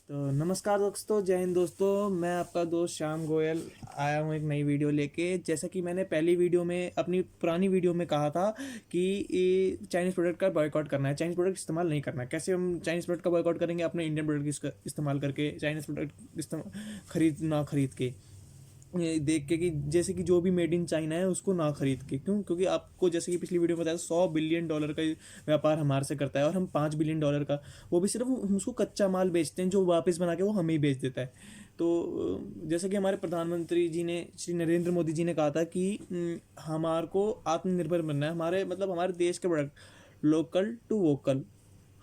तो नमस्कार दोस्तों, जय हिंद दोस्तों। मैं आपका दोस्त श्याम गोयल आया हूँ एक नई वीडियो लेके। जैसा कि मैंने पहली वीडियो में, अपनी पुरानी वीडियो में कहा था कि ये चाइनीज़ प्रोडक्ट का बॉयकॉट करना है, चाइनीज़ प्रोडक्ट इस्तेमाल नहीं करना है। कैसे हम चाइनीज़ प्रोडक्ट का बॉयकॉट करेंगे? अपने इंडियन प्रोडक्ट का इस्तेमाल करके, चाइनीज़ प्रोडक्ट खरीद के, ये देख के कि जैसे कि जो भी मेड इन चाइना है उसको ना खरीद के। क्यों? क्योंकि आपको जैसे कि पिछली वीडियो में बताया, $100 बिलियन का व्यापार हमारे से करता है और हम $5 बिलियन का, वो भी सिर्फ हम उसको कच्चा माल बेचते हैं, जो वापस बना के वो हमें ही बेच देता है। तो जैसे कि हमारे प्रधानमंत्री जी ने, श्री नरेंद्र मोदी जी ने कहा था कि हमारे को आत्मनिर्भर बनना है, हमारे मतलब हमारे देश के प्रोडक्ट, लोकल टू वोकल,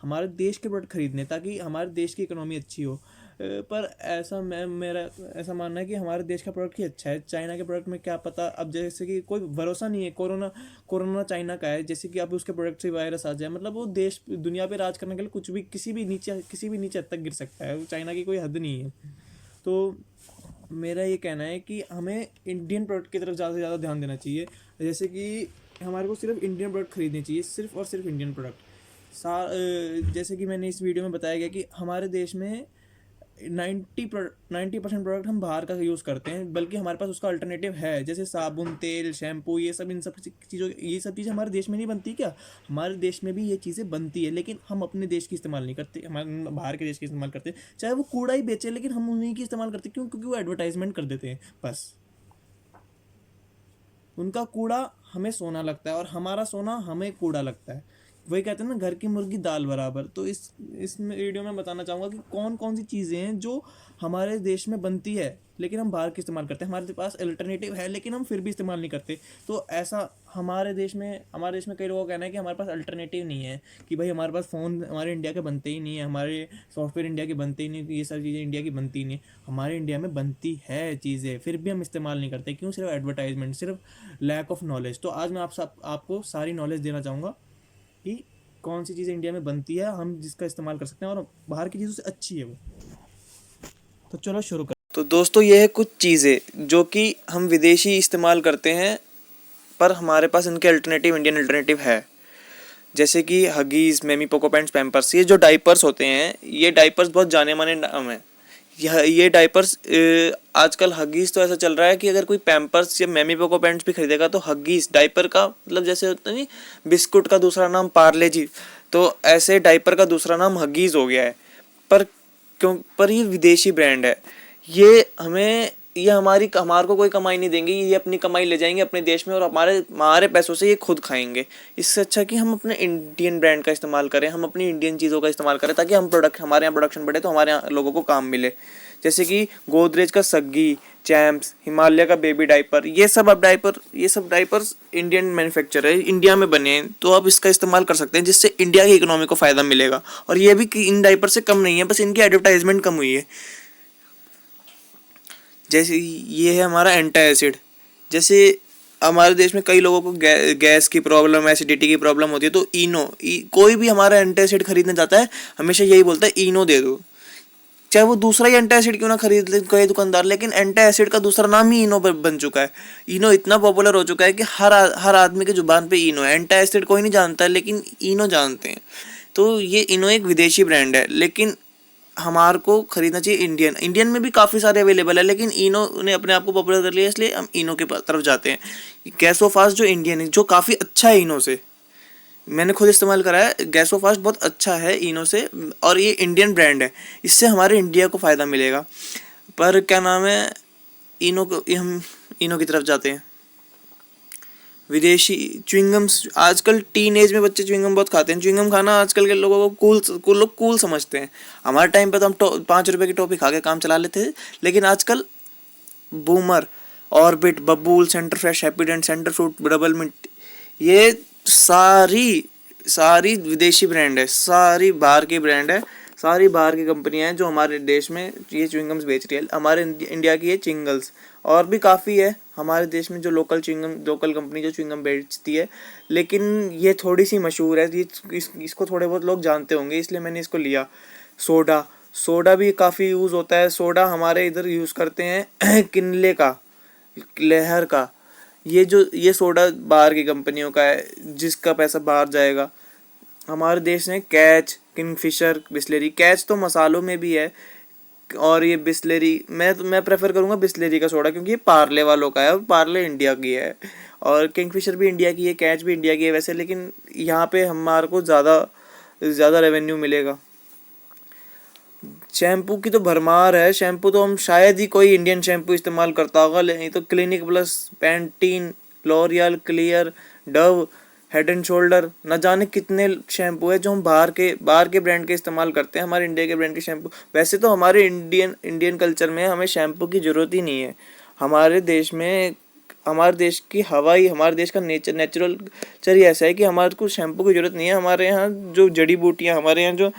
हमारे देश के प्रोडक्ट खरीदने, ताकि हमारे देश की इकोनॉमी अच्छी हो। पर ऐसा मैं मेरा ऐसा मानना है कि हमारे देश का प्रोडक्ट ही अच्छा है, चाइना के प्रोडक्ट में क्या पता। अब जैसे कि कोई भरोसा नहीं है, कोरोना कोरोना चाइना का है, जैसे कि अब उसके प्रोडक्ट से वायरस आ जाए, मतलब वो देश दुनिया पे राज करने के लिए कुछ भी, किसी भी नीचे हद तक गिर सकता है। चाइना की कोई हद नहीं है। तो मेरा ये कहना है कि हमें इंडियन प्रोडक्ट की तरफ ज़्यादा से ज़्यादा ध्यान देना चाहिए। जैसे कि हमारे को सिर्फ इंडियन प्रोडक्ट खरीदने चाहिए, सिर्फ और सिर्फ इंडियन प्रोडक्ट। जैसे कि मैंने इस वीडियो में बताया गया कि हमारे देश में 90% प्रोडक्ट हम बाहर का यूज़ करते हैं, बल्कि हमारे पास उसका अल्टरनेटिव है, जैसे साबुन, तेल, शैम्पू, ये सब, इन सब चीज़ों, ये सब चीज़ें हमारे देश में नहीं बनती क्या? हमारे देश में भी ये चीज़ें बनती है, लेकिन हम अपने देश की इस्तेमाल नहीं करते, हमारे बाहर के देश की इस्तेमाल करते हैं। चाहे वो कूड़ा ही बेचे, लेकिन हम उन्हीं की इस्तेमाल करते हैं। क्यों? क्योंकि वो एडवर्टाइजमेंट कर देते हैं बस। उनका कूड़ा हमें सोना लगता है और हमारा सोना हमें कूड़ा लगता है। वही कहते हैं ना, घर की मुर्गी दाल बराबर। तो इस वीडियो में बताना चाहूँगा कि कौन कौन सी चीज़ें हैं जो हमारे देश में बनती है, लेकिन हम बाहर की इस्तेमाल करते हैं। हमारे पास अल्टरनेटिव है, लेकिन हम फिर भी इस्तेमाल नहीं करते। तो ऐसा हमारे देश में कई लोगों का कहना है कि हमारे पास अल्टरनेटिव नहीं है, कि भाई हमारे पास फ़ोन हमारे इंडिया के बनते ही नहीं है, हमारे सॉफ्टवेयर इंडिया के बनते ही नहीं, तो ये सारी चीज़ें इंडिया की बनती ही नहीं है। हमारे इंडिया में बनती है चीज़ें, फिर भी हम इस्तेमाल नहीं करते। क्यों? सिर्फ एडवर्टाइजमेंट, सिर्फ लैक ऑफ नॉलेज। तो आज मैं आपको सारी नॉलेज देना चाहूँगा कि कौन सी चीज़ें इंडिया में बनती है, हम जिसका इस्तेमाल कर सकते हैं, और बाहर की चीज़ों से अच्छी है वो। तो चलो शुरू कर। तो दोस्तों, ये है कुछ चीज़ें जो कि हम विदेशी इस्तेमाल करते हैं, पर हमारे पास इनके अल्टरनेटिव, इंडियन अल्टरनेटिव है। जैसे कि Huggies, meme Poco pants, Pampers, ये जो डाइपर्स होते हैं, ये डाइपर्स बहुत जाने माने नाम है। ये डाइपर्स, आजकल हगीज़ तो ऐसा चल रहा है कि अगर कोई पैम्पर्स या मेमी पोको पैंट्स भी खरीदेगा तो हगीज़ डाइपर का मतलब, जैसे होता नहीं, बिस्कुट का दूसरा नाम पार्ले जी, तो ऐसे डाइपर का दूसरा नाम हगीज़ हो गया है। पर पर ये विदेशी ब्रांड है। ये हमारे को कोई कमाई नहीं देंगे, ये अपनी कमाई ले जाएंगे अपने देश में और हमारे हमारे पैसों से ये खुद खाएंगे। इससे अच्छा कि हम अपने इंडियन ब्रांड का इस्तेमाल करें, हम अपनी इंडियन चीज़ों का इस्तेमाल करें, ताकि हमारे यहाँ प्रोडक्शन बढ़े, तो हमारे यहाँ लोगों को काम मिले। जैसे कि गोदरेज का सग्गी, चैम्प्स, हिमालय का बेबी डाइपर, ये सब डाइपर्स इंडियन मैन्युफैक्चर है, इंडिया में बने हैं, तो आप इसका इस्तेमाल कर सकते हैं, जिससे इंडिया की इकोनॉमी को फ़ायदा मिलेगा। और ये भी कि इन डाइपर से कम नहीं है, बस इनकी एडवर्टाइजमेंट कम हुई है। जैसे ये है हमारा एंटासिड। जैसे हमारे देश में कई लोगों को गैस की प्रॉब्लम, एसिडिटी की प्रॉब्लम होती है, तो कोई भी हमारा एंटासिड खरीदने जाता है, हमेशा यही बोलता है इनो दे दो। चाहे वो दूसरा ही एंटासिड क्यों ना खरीद ले कोई दुकानदार, लेकिन एंटासिड का दूसरा नाम ही इनो बन चुका है। इनो इतना पॉपुलर हो चुका है कि हर आदमी के जुबान पे इनो है। एंटासिड कोई नहीं जानता है, लेकिन इनो जानते हैं। तो ये इनो एक विदेशी ब्रांड है, लेकिन हमारे को खरीदना चाहिए इंडियन। इंडियन में भी काफ़ी सारे अवेलेबल है, लेकिन इनो ने अपने आप को पॉपुलर कर लिया, इसलिए हम इनो के तरफ जाते हैं। गैसोफास्ट जो इंडियन है, जो काफ़ी अच्छा है इनो से, मैंने खुद इस्तेमाल करा है। गैसोफास्ट बहुत अच्छा है इनो से, और ये इंडियन ब्रांड है, इससे हमारे इंडिया को फ़ायदा मिलेगा। पर क्या नाम है, हम इनो की तरफ जाते हैं। विदेशी च्युइंगम्स, आजकल टीन एज में बच्चे च्युइंगम बहुत खाते हैं। च्युइंगम खाना आजकल के लोगों को लोग कूल समझते हैं। हमारे टाइम पे तो हम 5 रुपए की टॉफी खा के काम चला लेते थे, लेकिन आजकल Boomer, Orbit, Babol, Center Fresh, Happydent, Center Fruit, Double Mint, ये सारी सारी विदेशी ब्रांड है, सारी बाहर की ब्रांड है, सारी बाहर की कंपनियां हैं जो हमारे देश में ये च्युइंगम्स बेच रही है। हमारे इंडिया की ये चिंगल्स, और भी काफ़ी है हमारे देश में जो लोकल कंपनी जो च्युइंगम बेचती है, लेकिन ये थोड़ी सी मशहूर है। इसको थोड़े बहुत लोग जानते होंगे, इसलिए मैंने इसको लिया। सोडा, सोडा भी काफ़ी यूज़ होता है। सोडा हमारे इधर यूज़ करते हैं किनले का, लहर का। ये सोडा बाहर की कंपनियों का है, जिसका पैसा बाहर जाएगा। हमारे देश में कैच, किंगफिशर, बिस्लेरी। कैच तो मसालों में भी है, और ये बिस्लेरी, मैं प्रेफर करूँगा बिस्लेरी का सोडा, क्योंकि ये पार्ले वालों का है और पार्ले इंडिया की है, और किंगफिशर भी इंडिया की है, कैच भी इंडिया की है वैसे, लेकिन यहाँ पे हमारे को ज़्यादा रेवेन्यू मिलेगा। शैम्पू की तो भरमार है, शैम्पू तो हम शायद ही कोई इंडियन शैम्पू इस्तेमाल करता होगा, नहीं तो clinic plus, Pantene, L'Oréal, clear, Dove, head and shoulder, न जाने कितने शैम्पू है जो हम बाहर के ब्रांड के इस्तेमाल करते हैं, हमारे इंडिया के ब्रांड के शैम्पू। वैसे तो हमारे इंडियन कल्चर में हमें शैम्पू की ज़रूरत ही नहीं है। हमारे देश में, हमारे देश की हवा ही, हमारे देश का नेचुरल कल्चर ही ऐसा है कि हमारे को शैम्पू की ज़रूरत नहीं है। हमारे यहाँ जो जड़ी बूटियाँ, हमारे यहाँ जो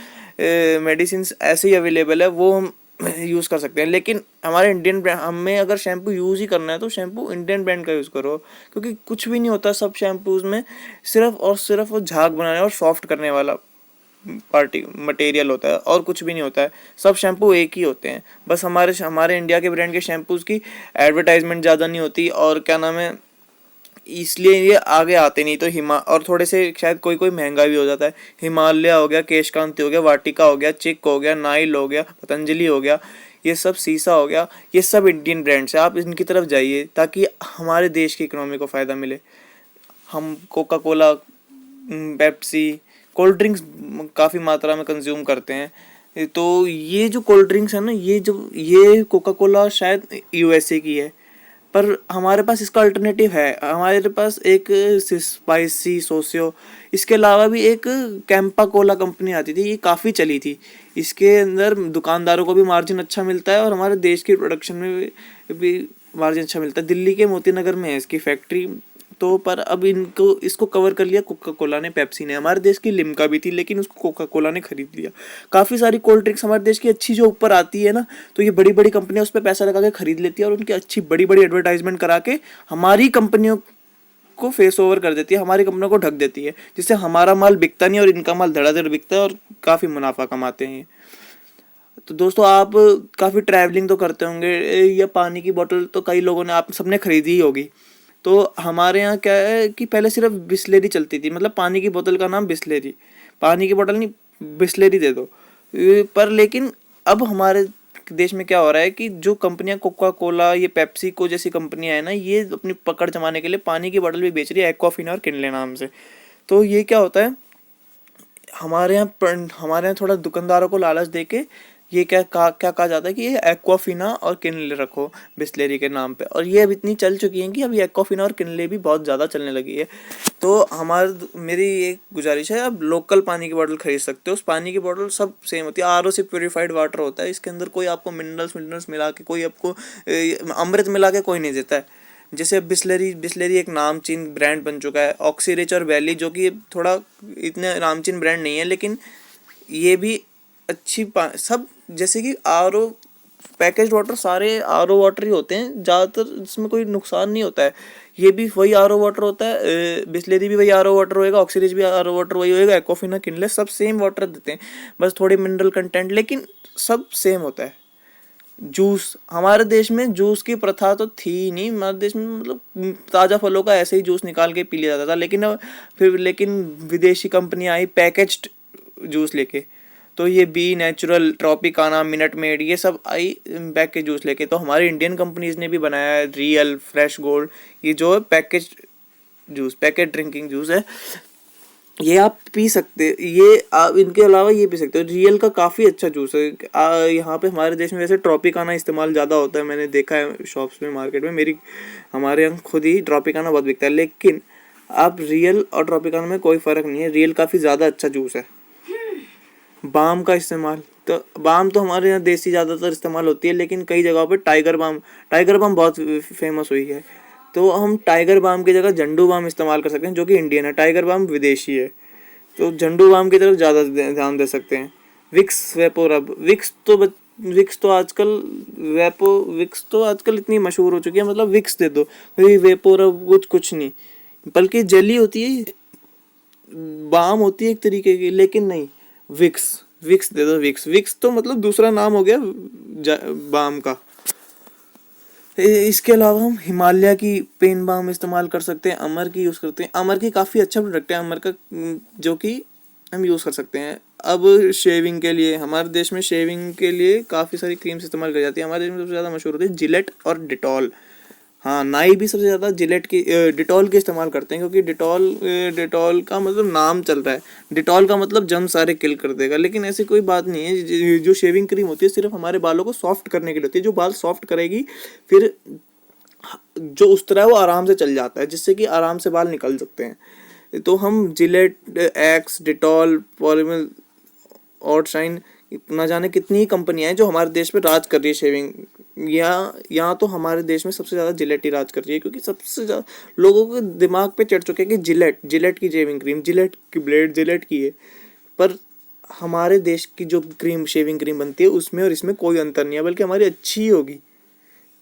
मेडिसिन ऐसे ही अवेलेबल है, वो हम यूज़ कर सकते हैं। लेकिन हमारे इंडियन ब्रांड, हमें अगर शैम्पू यूज़ ही करना है तो शैम्पू इंडियन ब्रांड का यूज़ करो, क्योंकि कुछ भी नहीं होता सब शैम्पूज़ में, सिर्फ और सिर्फ वो झाग बनाने और सॉफ्ट करने वाला पार्टी मटेरियल होता है, और कुछ भी नहीं होता है। सब शैम्पू एक ही होते हैं, बस हमारे इंडिया के ब्रांड के शैम्पूज़ की एडवर्टाइजमेंट ज़्यादा नहीं होती, और क्या नाम है, इसलिए ये आगे आते नहीं। तो और थोड़े से शायद कोई महंगा भी हो जाता है। हिमालय हो गया, केशकांति हो गया, वाटिका हो गया, चिक हो गया, नाइल हो गया, पतंजलि हो गया, ये सब, सीसा हो गया, ये सब इंडियन ब्रांड्स है। आप इनकी तरफ जाइए ताकि हमारे देश की इकोनॉमी को फ़ायदा मिले। हम Coca Cola, Pepsi, cold drinks काफ़ी मात्रा में कंज्यूम करते हैं। तो ये जो कोल्ड ड्रिंक्स है ना, ये कोका कोला शायद यूएसए की है, पर हमारे पास इसका अल्टरनेटिव है। हमारे पास एक स्पाइसी सोसियो, इसके अलावा भी एक कैंपा कोला कंपनी आती थी, ये काफ़ी चली थी। इसके अंदर दुकानदारों को भी मार्जिन अच्छा मिलता है और हमारे देश की प्रोडक्शन में भी मार्जिन अच्छा मिलता है। दिल्ली के मोती नगर में है इसकी फैक्ट्री। तो पर अब इसको कवर कर लिया कोका कोला ने, पेप्सी ने। हमारे देश की लिम्का भी थी, लेकिन उसको कोका कोला ने खरीद लिया। काफ़ी सारी कोल्ड ड्रिंक्स हमारे देश की अच्छी जो ऊपर आती है ना, तो ये बड़ी बड़ी कंपनियां उस पर पैसा लगा के खरीद लेती है और उनकी अच्छी बड़ी बड़ी एडवर्टाइजमेंट करा के हमारी कंपनियों को फेस ओवर कर देती है, हमारी कंपनियों को ढक देती है, जिससे हमारा माल बिकता नहीं और इनका माल धड़ाधड़ बिकता है और काफ़ी मुनाफा कमाते हैं। तो दोस्तों, आप काफ़ी ट्रैवलिंग तो करते होंगे, या पानी की बोतल तो कई लोगों ने, आप सबने खरीदी ही होगी। तो हमारे यहाँ क्या है कि पहले सिर्फ बिस्लेरी चलती थी, मतलब पानी की बोतल का नाम बिस्लेरी, पानी की बोतल नहीं, बिस्लेरी दे दो। पर लेकिन अब हमारे देश में क्या हो रहा है कि जो कंपनियां कोका कोला, ये पेप्सी को जैसी कंपनियां हैं ना, ये अपनी पकड़ जमाने के लिए पानी की बोतल भी बेच रही है, एक्वाफिना और किनले नाम से। तो ये क्या होता है, हमारे यहाँ थोड़ा दुकानदारों को लालच देके ये क्या कहा जाता है कि ये एक्वाफिना और किनले रखो बिस्लेरी के नाम पे, और ये अब इतनी चल चुकी हैं कि अब ये एक्वाफिना और किनले भी बहुत ज़्यादा चलने लगी है। तो मेरी एक गुजारिश है, आप लोकल पानी की बोतल खरीद सकते हो। उस पानी की बोतल सब सेम होती है, आरओ से प्योरीफाइड वाटर होता है, इसके अंदर कोई आपको मिनरल्स मिला के, कोई आपको अमृत मिला के कोई नहीं देता है। जैसे बिस्लेरी एक नामचीन ब्रांड बन चुका है, ऑक्सीरिच और वैली जो कि थोड़ा इतने नामचीन ब्रांड नहीं है, लेकिन ये भी अच्छी सब, जैसे कि आरओ पैकेज वाटर, सारे आरओ वाटर ही होते हैं ज़्यादातर, इसमें कोई नुकसान नहीं होता है। ये भी वही आरओ वाटर होता है, बिस्लेरी भी वही आरओ वाटर होएगा, ऑक्सीरिच भी आरओ वाटर वही होएगा, एक्वाफिना, किनले सब सेम वाटर देते हैं, बस थोड़ी मिनरल कंटेंट, लेकिन सब सेम होता है। जूस, हमारे देश में जूस की प्रथा तो थी ही नहीं, हमारे देश में मतलब ताज़ा फलों का ऐसे ही जूस निकाल के पी लिया जाता था। लेकिन विदेशी कंपनी आई पैकेज्ड जूस लेके, तो ये B Natural, Tropicana, Minute Maid, ये सब आई पैकेज जूस लेके। तो हमारी इंडियन कंपनीज ने भी बनाया है रियल, फ्रेश गोल्ड, ये जो है पैकेज ड्रिंकिंग जूस है, ये आप पी सकते, ये आप इनके अलावा ये पी सकते हो। रियल का काफ़ी अच्छा जूस है। यहाँ पे हमारे देश में वैसे ट्रॉपिकाना इस्तेमाल ज़्यादा होता है, मैंने देखा है शॉप्स में, मार्केट में, हमारे यहाँ खुद ही ट्रॉपिकाना बहुत बिकता है। लेकिन आप रियल और ट्रॉपिकाना में कोई फ़र्क नहीं है, रियल काफ़ी ज़्यादा अच्छा जूस है। बाम का इस्तेमाल, तो बाम तो हमारे यहाँ देसी ज़्यादातर इस्तेमाल होती है, लेकिन कई जगहों पे टाइगर बाम बहुत फेमस हुई है। तो हम टाइगर बाम की जगह झंडू बाम इस्तेमाल कर सकते हैं, जो कि इंडियन है, टाइगर बाम विदेशी है। तो झंडू बाम की तरफ ज़्यादा ध्यान दे सकते हैं। विक्स वेपोरब, विक्स तो आजकल इतनी मशहूर हो चुकी है, मतलब विक्स दे दो, वेपोरब कुछ नहीं, बल्कि जेली होती है, बाम होती है एक तरीके की, लेकिन नहीं, विक्स दे दो। विक्स तो मतलब दूसरा नाम हो गया बाम का। इसके अलावा हम हिमालय की पेन बाम इस्तेमाल कर सकते हैं, अमर की यूज़ करते हैं। अमर की काफ़ी अच्छा प्रोडक्ट है, अमर का, जो कि हम यूज़ कर सकते हैं। अब शेविंग के लिए हमारे देश में शेविंग के लिए काफ़ी सारी क्रीम्स इस्तेमाल की जाती है। हमारे देश में सबसे ज़्यादा मशहूर होती है जिलेट और डिटॉल। हाँ, नाई भी सबसे ज़्यादा जिलेट की डिटॉल के इस्तेमाल करते हैं, क्योंकि डिटॉल का मतलब नाम चल रहा है। डिटॉल का मतलब जर्म सारे किल कर देगा, लेकिन ऐसी कोई बात नहीं है। जो शेविंग क्रीम होती है सिर्फ हमारे बालों को सॉफ्ट करने के लिए होती है। जो बाल सॉफ्ट करेगी, फिर जो उस्तरा है वो आराम से चल जाता है, जिससे कि आराम से बाल निकल सकते हैं। तो हम जिलेट, एक्स, डिटॉल, पॉलीमर और शाइन, ना जाने कितनी ही कंपनियां हैं जो हमारे देश में राज कर रही है शेविंग। यहाँ तो हमारे देश में सबसे ज़्यादा जिलेट ही राज कर रही है, क्योंकि सबसे ज़्यादा लोगों के दिमाग पे चढ़ चुके हैं कि जिलेट की शेविंग क्रीम, जिलेट की ब्लेड, जिलेट की है। पर हमारे देश की जो शेविंग क्रीम बनती है उसमें और इसमें कोई अंतर नहीं है, बल्कि हमारी अच्छी ही होगी।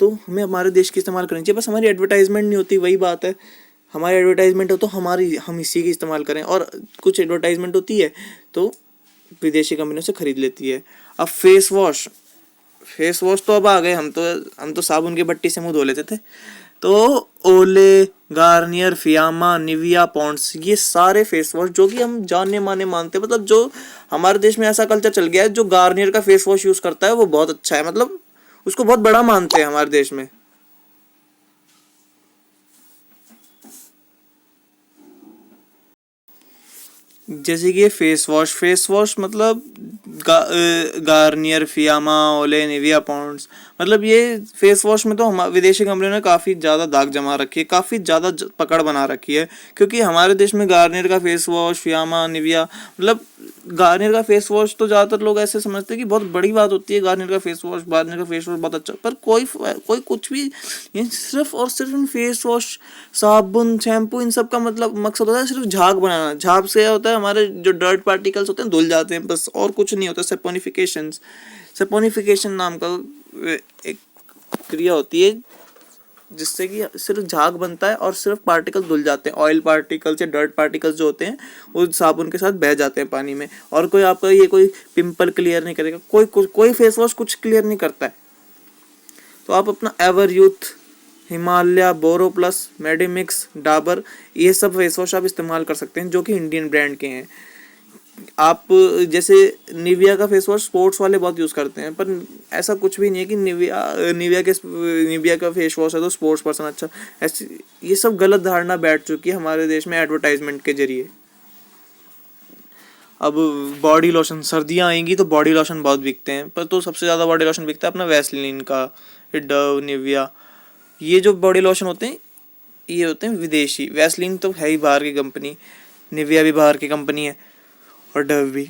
तो हमें हमारे देश की इस्तेमाल करनी चाहिए, बस हमारी एडवर्टाइजमेंट नहीं होती, वही बात है। हमारी एडवर्टाइजमेंट हो तो हम इसी की इस्तेमाल करें, और कुछ एडवर्टाइजमेंट होती है तो विदेशी कंपनियों से खरीद लेती है। अब फेस वॉश तो अब आ गए। हम तो साबुन की बट्टी से मुंह धो लेते थे। तो ओले, गार्नियर, फियामा, निविया, पॉन्ड्स, ये सारे फेस वॉश जो कि हम जाने माने मानते हैं, मतलब जो हमारे देश में ऐसा कल्चर चल गया है, जो गार्नियर का फेस वॉश यूज़ करता है वो बहुत अच्छा है, मतलब उसको बहुत बड़ा मानते हैं हमारे देश में। जैसे कि ये फेस वॉश मतलब गार्नियर, फियामा, ओले, निविया, पॉन्ड्स, मतलब ये फेस वॉश में तो हम विदेशी कंपनियों ने काफ़ी ज़्यादा दाग जमा रखी है, काफ़ी ज़्यादा पकड़ बना रखी है। क्योंकि हमारे देश में गार्नियर का फेस वॉश, फियामा, निविया, मतलब गार्नियर का फेस वॉश तो ज़्यादातर लोग ऐसे समझते हैं कि बहुत बड़ी बात होती है। गार्नियर का फेस वॉश बहुत अच्छा, पर कोई कुछ भी, ये सिर्फ और सिर्फ इन फेस वॉश, साबुन, शैम्पू, इन सब का मतलब मकसद होता है सिर्फ झाग बनाना। झाग से क्या होता है, हमारे जो डर्ट पार्टिकल्स होते हैं धुल जाते हैं, बस, और कुछ नहीं होता। सेपोनिफिकेशन नाम का एक क्रिया होती है, जिससे कि सिर्फ झाग बनता है और सिर्फ पार्टिकल धुल जाते हैं। ऑयल पार्टिकल्स या डर्ट पार्टिकल्स जो होते हैं वो साबुन के साथ बह जाते हैं पानी में, और कोई आपका ये कोई पिंपल क्लियर नहीं करेगा। कोई फेस वॉश कुछ क्लियर नहीं करता है। तो आप अपना एवर यूथ, हिमालय, बोरो प्लस, मेडिमिक्स, डाबर, ये सब फेस वॉश आप इस्तेमाल कर सकते हैं, जो कि इंडियन ब्रांड के हैं। आप जैसे निविया का फेस वॉश स्पोर्ट्स वाले बहुत यूज़ करते हैं, पर ऐसा कुछ भी नहीं है कि निविया का फेस वॉश है तो स्पोर्ट्स पर्सन अच्छा। ऐसी ये सब गलत धारणा बैठ चुकी है हमारे देश में एडवर्टाइजमेंट के जरिए। अब बॉडी लोशन, सर्दियाँ आएंगी तो बॉडी लोशन बहुत बिकते हैं, पर तो सबसे ज़्यादा बॉडी लोशन बिकता है अपना वैसलीन का, डव, निविया। ये जो बॉडी लोशन होते हैं ये होते हैं विदेशी। वैसलीन तो है ही बाहर की कंपनी, निविया भी बाहर की कंपनी है, और डव भी।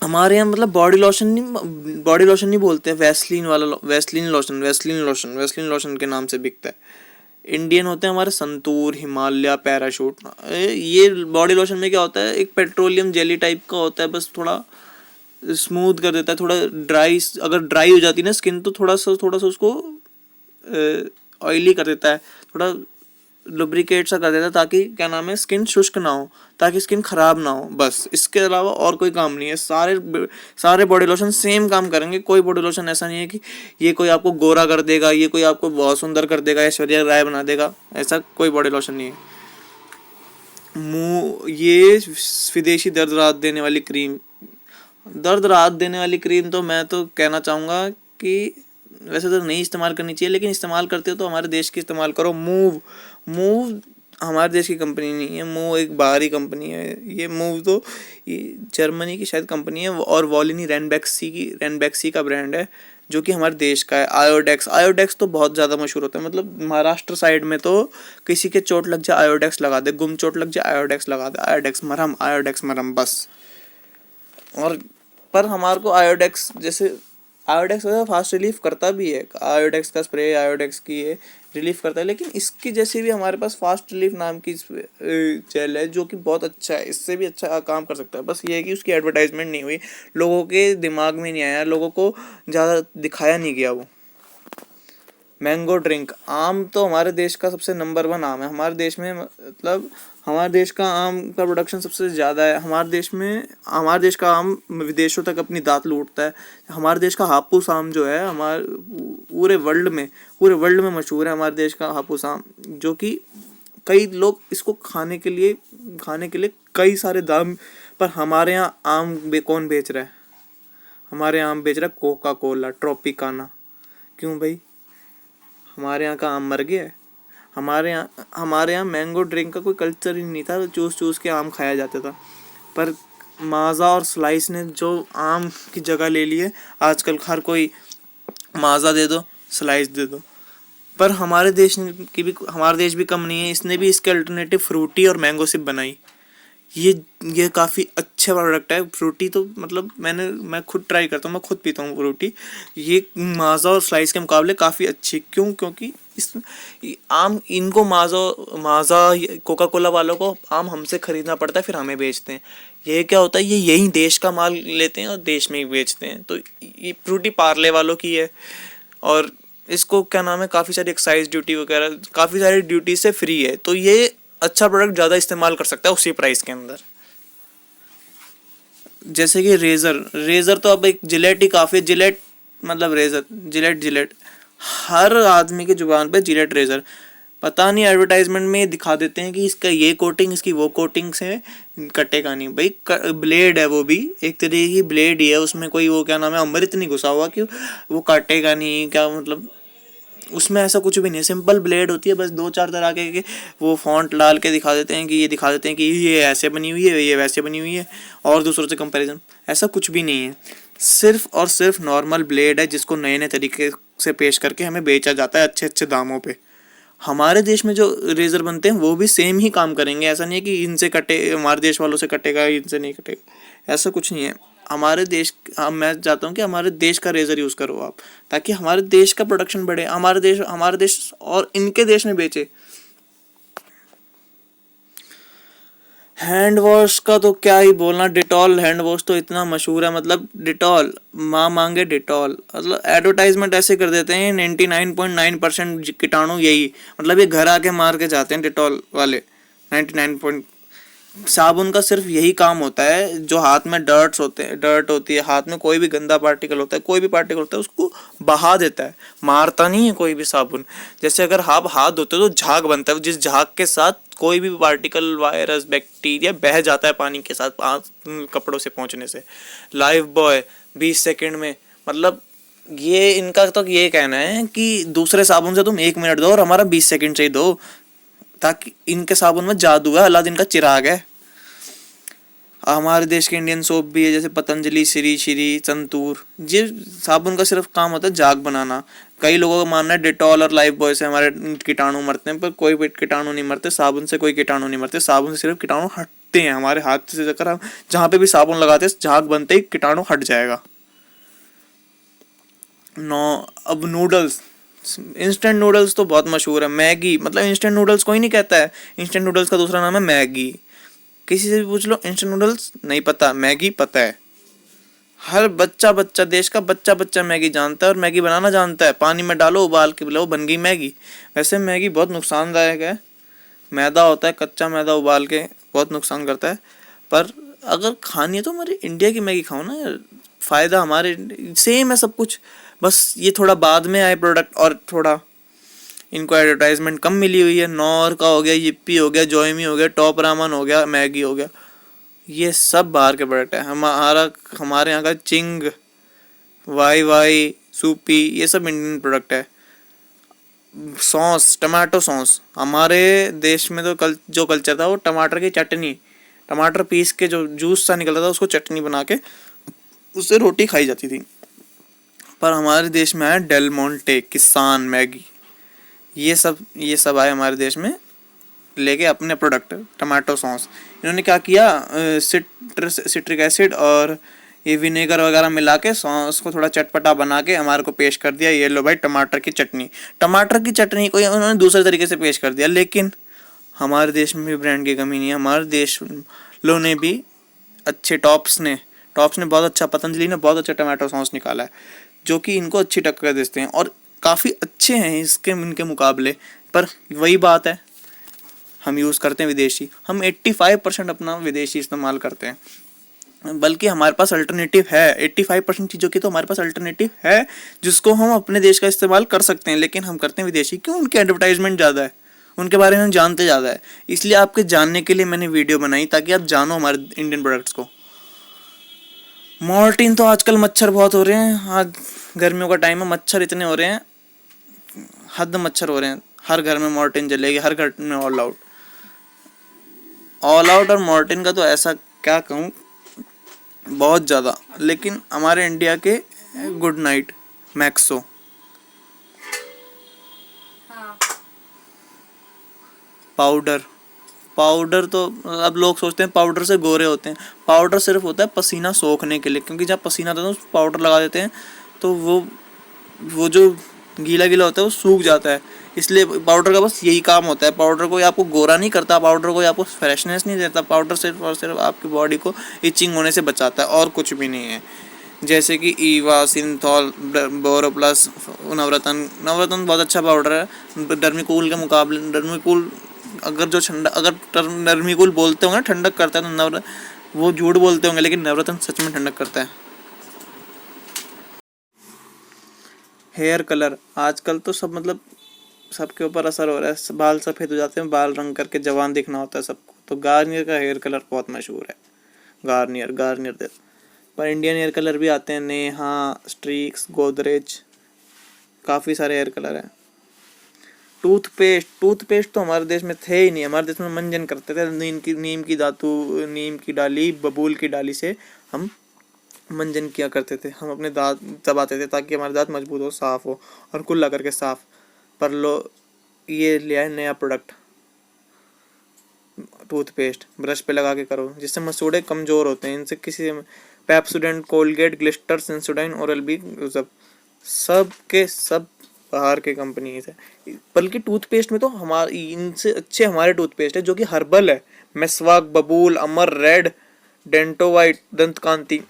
हमारे यहाँ मतलब बॉडी लोशन नहीं बोलते, वैसलीन लोशन के नाम से बिकता है। इंडियन होते हैं हमारे संतूर, हिमालय, पैराशूट। ये बॉडी लोशन में क्या होता है, एक पेट्रोलियम जेली टाइप का होता है, बस थोड़ा स्मूथ कर देता है, थोड़ा ड्राई, अगर ड्राई हो जाती है ना स्किन, तो थोड़ा सा उसको ऑयली कर देता है, थोड़ा लुब्रिकेट सा कर देता है, ताकि क्या नाम है, स्किन शुष्क ना हो, ताकि स्किन खराब ना हो। बस इसके अलावा और कोई काम नहीं है। सारे बॉडी लोशन सेम काम करेंगे। कोई बॉडी लोशन ऐसा नहीं है कि ये कोई आपको गोरा कर देगा, ये कोई आपको बहुत सुंदर कर देगा, ऐश्वर्या राय बना देगा, ऐसा कोई बॉडी लोशन नहीं है। ये विदेशी दर्द राहत देने वाली क्रीम तो मैं तो कहना चाहूँगा कि वैसे तो नहीं इस्तेमाल करनी चाहिए, लेकिन इस्तेमाल करते हो तो हमारे देश की इस्तेमाल करो। मूव हमारे देश की कंपनी नहीं है, मूव एक बाहरी कंपनी है। ये जर्मनी की शायद कंपनी है, और वॉलिनी रेनबैक्सी का ब्रांड है, जो कि हमारे देश का है। आयोडेक्स तो बहुत ज़्यादा मशहूर होता है, मतलब महाराष्ट्र साइड में तो किसी के चोट लग जाए आयोडेक्स लगा दे, गुम चोट लग जाए आयोडेक्स लगा दे, आयोडेक्स मरहम बस। और पर हमारे को आयोडेक्स वैसे फास्ट रिलीफ करता भी है, आयोडेक्स का स्प्रे, आयोडेक्स की ये रिलीफ करता है, लेकिन इसकी जैसी भी हमारे पास फास्ट रिलीफ नाम की जेल है, जो कि बहुत अच्छा है, इससे भी अच्छा काम कर सकता है। बस ये है कि उसकी एडवर्टाइजमेंट नहीं हुई, लोगों के दिमाग में नहीं आया, लोगों को ज़्यादा दिखाया नहीं गया वो। मैंगो ड्रिंक, आम तो हमारे देश का सबसे नंबर 1 आम है हमारे देश में, मतलब हमारे देश का आम का प्रोडक्शन सबसे ज़्यादा है। हमारे देश का आम विदेशों तक अपनी दात लूटता है। हमारे देश का हापुस आम जो है हमारे पूरे वर्ल्ड में मशहूर है हमारे देश का हापुस आम, जो कि कई लोग इसको खाने के लिए कई सारे दाम पर हमारे यहाँ कौन बेच रहा है? हमारे यहाँ आम बेच रहा है कोका कोला, ट्रॉपिकाना। क्यों भाई? हमारे यहाँ का आम मर गया है? हमारे यहाँ मैंगो ड्रिंक का कोई कल्चर ही नहीं था, चूस चूस के आम खाया जाता था। पर माज़ा और स्लाइस ने जो आम की जगह ले ली है, आजकल हर कोई माज़ा दे दो, स्लाइस दे दो। पर हमारे देश भी कम नहीं है, इसने भी इसके अल्टरनेटिव फ्रूटी और मैंगो सिप बनाई। ये काफ़ी अच्छा प्रोडक्ट है। फ्रूटी तो मतलब मैं खुद ट्राई करता हूँ, मैं खुद पीता हूँ फ्रूटी। ये माज़ा और स्लाइस के मुकाबले काफ़ी अच्छी। क्यों? क्योंकि इस आम इनको माज़ा कोका कोला वालों को आम हमसे ख़रीदना पड़ता है, फिर हमें बेचते हैं। ये क्या होता है, ये यही देश का माल लेते हैं और देश में ही बेचते हैं। तो ये फ्रूटी पार्ले वालों की है, और इसको क्या नाम है, काफ़ी सारी एक्साइज ड्यूटी वगैरह, काफ़ी सारी ड्यूटी से फ्री है। तो ये अच्छा प्रोडक्ट ज़्यादा इस्तेमाल कर सकता है उसी प्राइस के अंदर। जैसे कि रेज़र तो अब एक जिलेट ही काफ़ी, जिलेट मतलब रेज़र, जिलेट हर आदमी की जुबान पे जिलेट रेज़र। पता नहीं एडवर्टाइजमेंट में दिखा देते हैं कि इसका ये कोटिंग, इसकी वो कोटिंग से कटेगा नहीं भाई। ब्लेड है, वो भी एक तरीके की ब्लेड ही है, उसमें कोई वो क्या नाम है अमृत नहीं घुसा हुआ कि वो काटेगा नहीं। क्या मतलब, उसमें ऐसा कुछ भी नहीं है, सिंपल ब्लेड होती है। बस दो चार तरह के वो फॉन्ट डाल के दिखा देते हैं कि ये ऐसे बनी हुई है, ये वैसे बनी हुई है, और दूसरों से कंपैरिजन। ऐसा कुछ भी नहीं है, सिर्फ और सिर्फ नॉर्मल ब्लेड है जिसको नए नए तरीके से पेश करके हमें बेचा जाता है अच्छे अच्छे दामों पे। हमारे देश में जो रेज़र बनते हैं वो भी सेम ही काम करेंगे। ऐसा नहीं है कि इनसे कटे, हमारे देश वालों से कटेगा, इनसे नहीं कटेगा, ऐसा कुछ नहीं है। मैं चाहता हूँ कि हमारे देश का रेज़र यूज़ करो आप, ताकि हमारे देश का प्रोडक्शन बढ़े, हमारे देश और इनके देश में बेचे। हैंड वॉश का तो क्या ही बोलना, डिटॉल हैंड वॉश तो इतना मशहूर है। मतलब डिटॉल, माँ मांगे डिटॉल, मतलब एडवर्टाइजमेंट ऐसे कर देते हैं 99.9% कीटाणु यही, मतलब ये घर आके मार के जाते हैं डिटॉल वाले। 99 साबुन का सिर्फ यही काम होता है, जो हाथ में डर्ट होती है, हाथ में कोई भी गंदा पार्टिकल होता है, कोई भी पार्टिकल होता है, उसको बहा देता है, मारता नहीं है कोई भी साबुन। जैसे अगर आप हाथ धोते हो तो झाग बनता है, जिस झाग के साथ कोई भी पार्टिकल, वायरस, बैक्टीरिया बह जाता है पानी के साथ कपड़ों से पहुंचने से। लाइफ बॉय 20 सेकेंड में, मतलब ये इनका तो ये कहना है कि दूसरे साबुन से तुम 1 मिनट दो और हमारा 20 सेकेंड से ही दो, ताकि इनके साबुन में जादू है, अलादीन का चिराग है। हमारे देश के इंडियन सोप भी है, जैसे पतंजलि, श्री, संतूर। ये साबुन का सिर्फ काम होता है झाग बनाना। कई लोगों का मानना है डिटॉल और लाइफ बॉय से हमारे कीटाणु मरते हैं, पर कोई भी कीटाणु नहीं मरते, साबुन से कोई कीटाणु नहीं मरते। साबुन से सिर्फ कीटाणु हटते हैं हमारे हाथ से। अगर हम जहाँ पे भी साबुन लगाते हैं, झाग बनते ही कीटाणु हट जाएगा। अब नूडल्स, इंस्टेंट नूडल्स तो बहुत मशहूर है। मैगी, मतलब इंस्टेंट नूडल्स कोई नहीं कहता है, इंस्टेंट नूडल्स का दूसरा नाम है मैगी। किसी से भी पूछ लो, इंस्टेंट नूडल्स नहीं पता, मैगी पता है। हर बच्चा, देश का बच्चा मैगी जानता है, और मैगी बनाना जानता है। पानी में डालो, उबाल के लो, बन गई मैगी। वैसे मैगी बहुत नुकसानदायक है, मैदा होता है, कच्चा मैदा उबाल के बहुत नुकसान करता है। पर अगर खानी है तो हमारी इंडिया की मैगी खाओ ना यार, फ़ायदा हमारे सेम है सब कुछ। बस ये थोड़ा बाद में आए प्रोडक्ट, और थोड़ा इनको एडवर्टाइजमेंट कम मिली हुई है। नॉर का हो गया, yippee हो गया, जॉयमी हो गया, टॉप रामन हो गया, मैगी हो गया, ये सब बाहर के प्रोडक्ट है। हमारे यहाँ का चिंग, वाई, सूपी, ये सब इंडियन प्रोडक्ट है। सॉस, टमाटो सॉस, हमारे देश में तो जो कल्चर था वो टमाटर की चटनी, टमाटर पीस के जो जूस सा निकलता था उसको चटनी बना के उससे रोटी खाई जाती थी। पर हमारे देश में आया डेल मोंटे, किसान मैगी, ये सब आए हमारे देश में लेके अपने प्रोडक्ट। टमाटो सॉस, इन्होंने क्या किया, सिट्रिक एसिड और ये विनेगर वगैरह मिला के सॉस को थोड़ा चटपटा बना के हमारे को पेश कर दिया। ये लो भाई टमाटर की चटनी को उन्होंने दूसरे तरीके से पेश कर दिया। लेकिन हमारे देश में भी ब्रांड की कमी नहीं है। हमारे देश लोगों ने भी अच्छे टॉप्स ने बहुत अच्छा, पतंजलि ने बहुत अच्छा टमाटो सॉस निकाला है, जो कि इनको अच्छी टक्कर देते हैं और काफ़ी अच्छे हैं इनके मुकाबले। पर वही बात है, हम यूज़ करते हैं विदेशी, हम 85% अपना विदेशी इस्तेमाल करते हैं। बल्कि हमारे पास अल्टरनेटिव है, 85% चीज़ों की तो हमारे पास अल्टरनेटिव है जिसको हम अपने देश का इस्तेमाल कर सकते हैं, लेकिन हम करते हैं विदेशी। क्यों? उनकी एडवर्टाइजमेंट ज़्यादा है, उनके बारे में जानते ज़्यादा है, इसलिए आपके जानने के लिए मैंने वीडियो बनाई ताकि आप जानो हमारे इंडियन प्रोडक्ट्स को। मॉर्टिन तो आजकल मच्छर बहुत हो रहे हैं, आज गर्मियों का टाइम है, मच्छर इतने हो रहे हैं, हद मच्छर हो रहे हैं। हर घर में मॉर्टिन जलेगी, हर घर में ऑल आउट। ऑल आउट और मॉर्टिन का तो ऐसा क्या कहूँ, बहुत ज़्यादा। लेकिन हमारे इंडिया के good night, Maxo, powder. Powder तो अब लोग सोचते हैं पाउडर से गोरे होते हैं, पाउडर सिर्फ होता है पसीना सोखने के लिए, क्योंकि जब पसीना आता है तो पाउडर लगा देते हैं तो वो जो गीला गीला होता है वो सूख जाता है, इसलिए पाउडर का बस यही काम होता है। पाउडर कोई आपको गोरा नहीं करता, पाउडर कोई आपको फ्रेशनेस नहीं देता, पाउडर सिर्फ और सिर्फ आपकी बॉडी को इचिंग होने से बचाता है और कुछ भी नहीं है। जैसे कि ईवा, सिंथॉल, बोरोप्लस, नवरत्न बहुत अच्छा पाउडर है डर्मिकूल के मुकाबले। डर्मिकूल अगर जो ठंडा, अगर डर्मिकूल बोलते होंगे ठंडक करता है तो वो झूठ बोलते होंगे, लेकिन नवरत्न सच में ठंडक करता है। हेयर कलर आजकल तो सब मतलब सबके ऊपर असर हो रहा है, बाल सफ़ेद हो जाते हैं, बाल रंग करके जवान दिखना होता है सबको, तो गार्नियर का हेयर कलर बहुत मशहूर है। गार्नियर दे, पर इंडियन हेयर कलर भी आते हैं, नेहा, स्ट्रीक्स, गोदरेज, काफ़ी सारे हेयर कलर हैं। टूथपेस्ट तो हमारे देश में थे ही नहीं, हमारे देश में मंजन करते थे, नीम की डाली, बबूल की डाली से हम मंजन किया करते थे, हम अपने दांत चबाते थे ताकि हमारे दांत मजबूत हो, साफ़ हो और कुल्ला करके साफ़। पर ये लिया है नया प्रोडक्ट, टूथपेस्ट ब्रश पे लगा के करो, जिससे मसूड़े कमज़ोर होते हैं। इनसे किसी Pepsodent, Colgate, Glister, Sensodyne, Oral B, सब के सब बाहर के कंपनीज है। बल्कि टूथपेस्ट में तो हमारे इनसे अच्छे हमारे टूथपेस्ट है जो कि हर्बल है। मेसवाक, बबूल, अमर रेड, डेंटो वाइट, दंत कांति,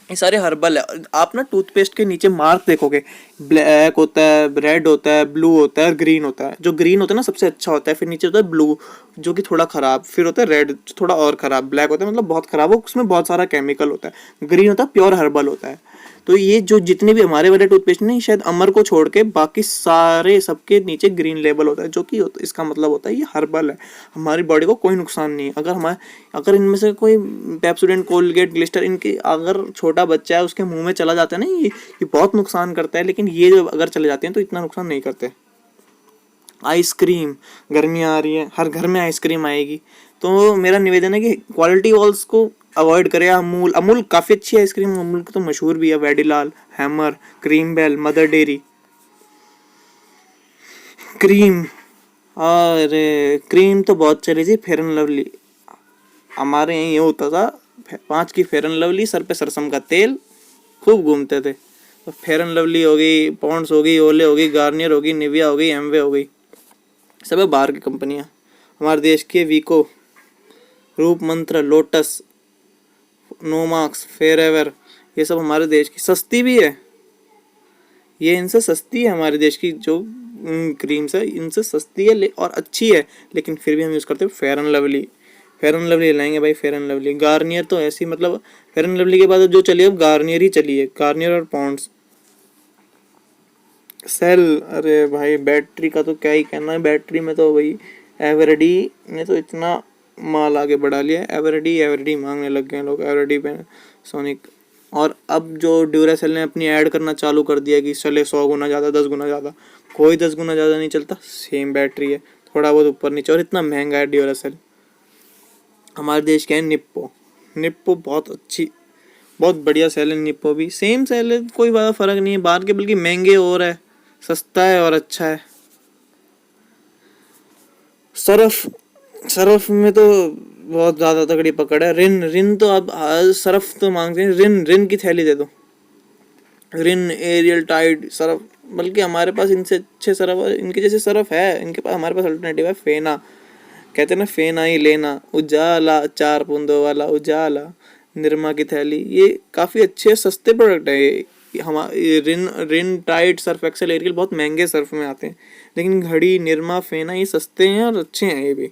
ये सारे हर्बल है। आप ना टूथपेस्ट के नीचे मार्क देखोगे, ब्लैक होता है, रेड होता है, ब्लू होता है, ग्रीन होता है। जो ग्रीन होता है ना सबसे अच्छा होता है, फिर नीचे होता है ब्लू जो कि थोड़ा खराब, फिर होता है रेड थोड़ा और खराब, ब्लैक होता है मतलब बहुत खराब हो, उसमें बहुत सारा केमिकल होता है, ग्रीन होता है प्योर हर्बल होता है। तो ये जो जितने भी हमारे वाले टूथपेस्ट नहीं, शायद अमर को छोड़ के बाकी सारे सबके नीचे ग्रीन लेबल होता है, जो कि इसका मतलब होता है ये हर्बल है, हमारी बॉडी को कोई नुकसान नहीं है। अगर इनमें से कोई पेप्सोडेंट, कोलगेट, ग्लिस्टर इनके अगर छोटा बच्चा है उसके मुंह में चला जाता है ना, ये बहुत नुकसान करता है, लेकिन ये जो अगर चले जाते हैं तो इतना नुकसान नहीं करते। आइसक्रीम, गर्मियाँ आ रही है, हर घर में आइसक्रीम आएगी, तो मेरा निवेदन है कि क्वालिटी वॉल्स को अवॉइड करें। अमूल काफ़ी अच्छी आइसक्रीम, अमूल की तो मशहूर भी है, Vadilal, Havmor, Cream Bell, Mother Dairy. Cream, अरे क्रीम तो बहुत चली थी, फेयर एंड लवली। हमारे यहाँ ये होता था 5 की फेयर एंड लवली, सर पे सरसों का तेल, खूब घूमते थे। तो फेयर एंड लवली हो गई, पॉन्ड्स हो गई, ओले हो गई, गार्नियर हो गई, निविया हो गई, एमवे हो गई, सब है बाहर की कंपनियाँ। हमारे देश के वीको, रूप मंत्र, लोटस, नोमाक्स, फेयर एवर, ये सब हमारे देश की सस्ती भी है। ये इनसे सस्ती है, हमारे देश की जो क्रीम्स है इनसे सस्ती है और अच्छी है, लेकिन फिर भी हम यूज़ करते हैं fair and lovely. Fair and lovely लाएंगे भाई, फेयर एंड लवली। गार्नियर तो ऐसी मतलब फेयर एंड लवली के बाद जो चली है अब गार्नियर ही चली है, गार्नियर और पॉन्ड्स। सेल, अरे भाई बैटरी का तो क्या ही कहना है, बैटरी में तो भाई एवरेडी ने तो इतना माल आगे बढ़ा लिया है, एवरेडी मांगने लग गए लोग, एवरेडी पे सोनिक। और अब जो ड्यूरासेल ने अपनी ऐड करना चालू कर दिया कि चले 100 गुना ज़्यादा, 10 गुना ज़्यादा, कोई 10 गुना ज़्यादा नहीं चलता, सेम बैटरी है, थोड़ा बहुत ऊपर नीचे, और इतना महंगा है ड्यूरासेल। हमारे देश के है निप्पो बहुत अच्छी, बहुत बढ़िया सेल है। निप्पो भी सेम सेल है, कोई बड़ा फ़र्क नहीं है बाहर के, बल्कि महंगे और है, सस्ता है और अच्छा है। सरफ में तो बहुत ज़्यादा तगड़ी पकड़ है। रिन तो अब सरफ तो मांगते हैं, रिन की थैली दे दो, रिन, एरियल, टाइड सरफ। बल्कि हमारे पास इनसे अच्छे सरफ, इनके जैसे सरफ है इनके पास, हमारे पास अल्टरनेटिव है फेना। कहते हैं ना फेना ही लेना, उजाला 4 बूंदों वाला उजाला, निरमा की थैली, ये काफ़ी अच्छे सस्ते प्रोडक्ट है। ये हमारे रिन, टाइड, सर्फ एक्सेल, एरियल बहुत महंगे सर्फ में आते हैं, लेकिन घड़ी, निरमा, फेना ये सस्ते हैं और अच्छे हैं। ये भी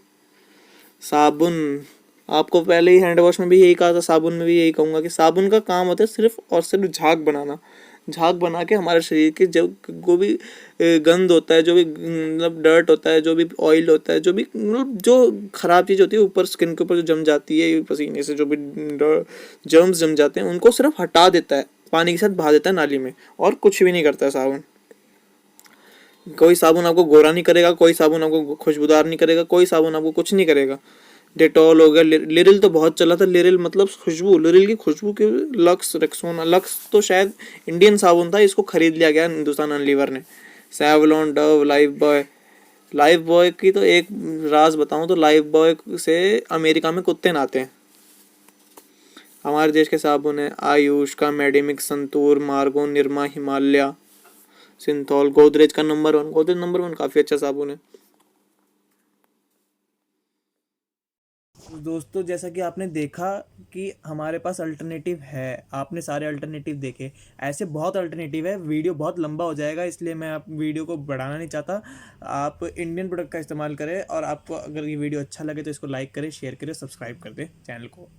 साबुन, आपको पहले ही हैंड वॉश में भी यही कहा था, साबुन में भी यही कहूँगा कि साबुन का काम होता है सिर्फ और सिर्फ झाग बनाना। झाग बना के हमारे शरीर के जो भी गंद होता है, जो भी मतलब डर्ट होता है, जो भी ऑयल होता है, जो भी मतलब जो खराब चीज़ होती है ऊपर स्किन के ऊपर जो जम जाती है पसीने से, जो भी जर्म्स जम जाते हैं उनको सिर्फ हटा देता है, पानी के साथ बहा देता है नाली में, और कुछ भी नहीं करता है साबुन। कोई साबुन आपको गोरा नहीं करेगा, कोई साबुन आपको खुशबूदार नहीं करेगा, कोई साबुन आपको कुछ नहीं करेगा। डेटॉल हो गया, लिरिल तो बहुत चला था, लिरिल मतलब खुशबू, लिरिल की खुशबू के, लक्स, रेक्सोना, लक्स तो शायद इंडियन साबुन था, इसको खरीद लिया गया हिंदुस्तान यूनिलीवर ने। Savlon, Dove, life boy. Life boy की तो एक राज बताऊं तो लाइफ बॉय से अमेरिका में कुत्ते नहाते हैं। हमारे देश के साबुन है आयुष का, मेडिमिक्स, संतूर, मार्गो, निरमा, हिमालय, सिंथॉल, गोदरेज का नंबर 1, गोदरेज नंबर 1 काफ़ी अच्छा साबुन है। दोस्तों जैसा कि आपने देखा कि हमारे पास अल्टरनेटिव है, आपने सारे अल्टरनेटिव देखे, ऐसे बहुत अल्टरनेटिव है। वीडियो बहुत लंबा हो जाएगा इसलिए मैं आप वीडियो को बढ़ाना नहीं चाहता। आप इंडियन प्रोडक्ट का इस्तेमाल करें, और आपको अगर ये वीडियो अच्छा लगे तो इसको लाइक करें, शेयर करें, सब्सक्राइब कर दें चैनल को।